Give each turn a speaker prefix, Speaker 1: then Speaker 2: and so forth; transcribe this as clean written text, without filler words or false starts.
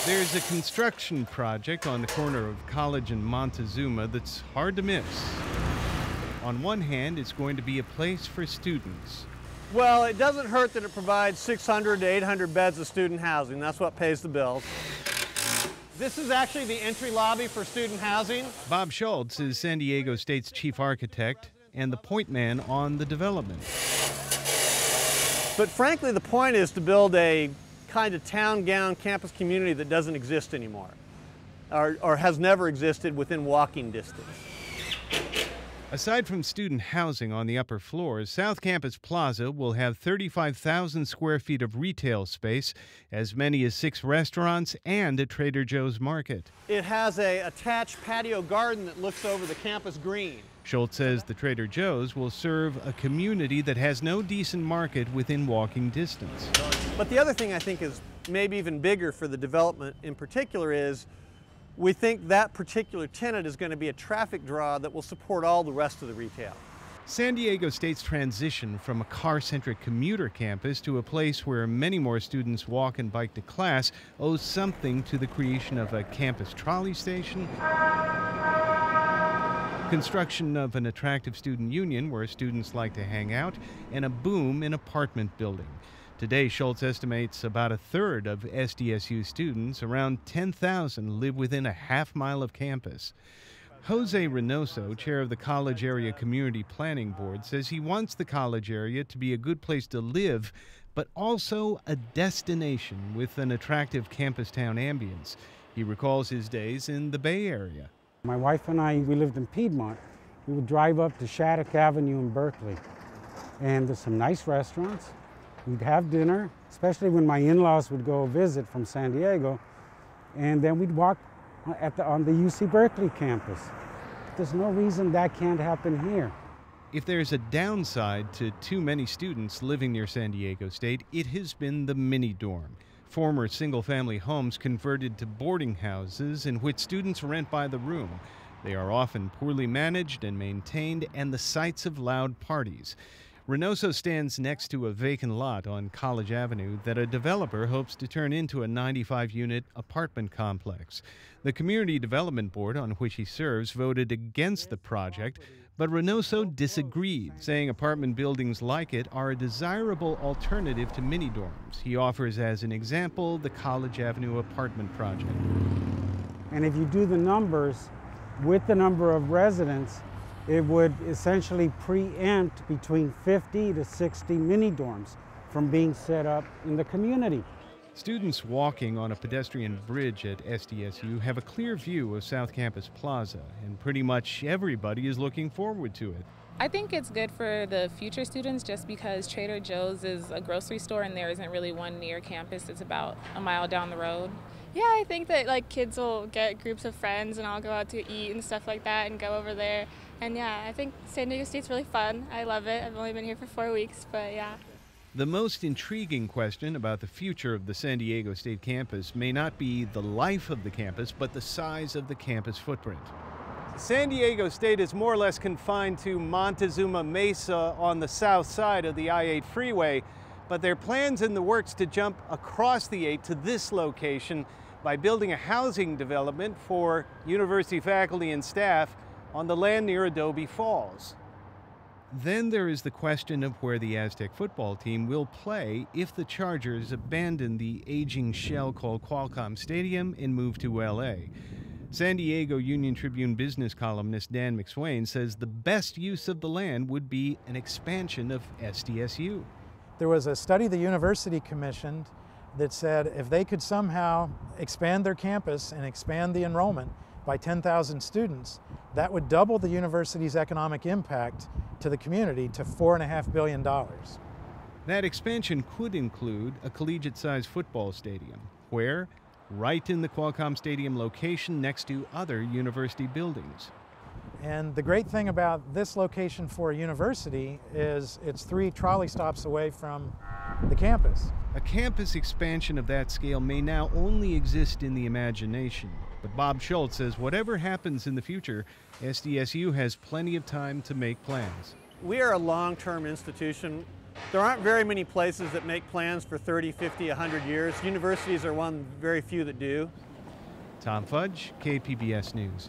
Speaker 1: There's a construction project on the corner of College and Montezuma that's hard to miss. On one hand, it's going to be a place for students.
Speaker 2: Well, it doesn't hurt that it provides 600 to 800 beds of student housing. That's what pays the bills. This is actually the entry lobby for student housing.
Speaker 1: Bob Schultz is San Diego State's chief architect and the point man on the development.
Speaker 2: But frankly, the point is to build a kind of town-gown campus community that doesn't exist anymore, or has never existed within walking distance.
Speaker 1: Aside from student housing on the upper floors, South Campus Plaza will have 35,000 square feet of retail space, as many as 6 restaurants and a Trader Joe's market.
Speaker 2: It has an attached patio garden that looks over the campus green.
Speaker 1: Schultz says the Trader Joe's will serve a community that has no decent market within walking distance.
Speaker 2: But the other thing I think is maybe even bigger for the development in particular is we think that particular tenant is going to be a traffic draw that will support all the rest of the retail.
Speaker 1: San Diego State's transition from a car-centric commuter campus to a place where many more students walk and bike to class owes something to the creation of a campus trolley station, construction of an attractive student union where students like to hang out, and a boom in apartment building. Today, Schultz estimates about a third of SDSU students, around 10,000, live within a half-mile of campus. Jose Reynoso, chair of the College Area Community Planning Board, says he wants the college area to be a good place to live, but also a destination with an attractive campus town ambience. He recalls his days in the Bay Area.
Speaker 3: My wife and I, we lived in Piedmont. We would drive up to Shattuck Avenue in Berkeley, and there's some nice restaurants. We'd have dinner, especially when my in-laws would go visit from San Diego, and then we'd walk on the UC Berkeley campus. There's no reason that can't happen here.
Speaker 1: If there's a downside to too many students living near San Diego State, it has been the mini-dorm. Former single-family homes converted to boarding houses in which students rent by the room. They are often poorly managed and maintained and the sites of loud parties. Reynoso stands next to a vacant lot on College Avenue that a developer hopes to turn into a 95-unit apartment complex. The Community Development Board, on which he serves, voted against the project, but Reynoso disagreed, saying apartment buildings like it are a desirable alternative to mini-dorms. He offers as an example the College Avenue apartment project.
Speaker 3: And if you do the numbers with the number of residents, it would essentially preempt between 50 to 60 mini-dorms from being set up in the community.
Speaker 1: Students walking on a pedestrian bridge at SDSU have a clear view of South Campus Plaza, and pretty much everybody is looking forward to it.
Speaker 4: I think it's good for the future students just because Trader Joe's is a grocery store and there isn't really one near campus. It's about a mile down the road.
Speaker 5: Yeah, I think that kids will get groups of friends and all go out to eat and stuff like that and go over there. And yeah, I think San Diego State's really fun. I love it. I've only been here for 4 weeks, but yeah.
Speaker 1: The most intriguing question about the future of the San Diego State campus may not be the life of the campus, but the size of the campus footprint.
Speaker 2: San Diego State is more or less confined to Montezuma Mesa on the south side of the I-8 freeway, but there are plans in the works to jump across the 8 to this location by building a housing development for university faculty and staff on the land near Adobe Falls.
Speaker 1: Then there is the question of where the Aztec football team will play if the Chargers abandon the aging shell called Qualcomm Stadium and move to L.A. San Diego Union Tribune business columnist Dan McSwain says the best use of the land would be an expansion of SDSU.
Speaker 6: There was a study the university commissioned that said if they could somehow expand their campus and expand the enrollment by 10,000 students, that would double the university's economic impact to the community to $4.5 billion.
Speaker 1: That expansion could include a collegiate-sized football stadium. Where? Right in the Qualcomm Stadium location next to other university buildings.
Speaker 6: And the great thing about this location for a university is it's 3 trolley stops away from the campus.
Speaker 1: A campus expansion of that scale may now only exist in the imagination. But Bob Schultz says whatever happens in the future, SDSU has plenty of time to make plans.
Speaker 2: We are a long-term institution.
Speaker 7: There aren't very many places that make plans for 30, 50, 100 years. Universities are one of very few that do.
Speaker 1: Tom Fudge, KPBS News.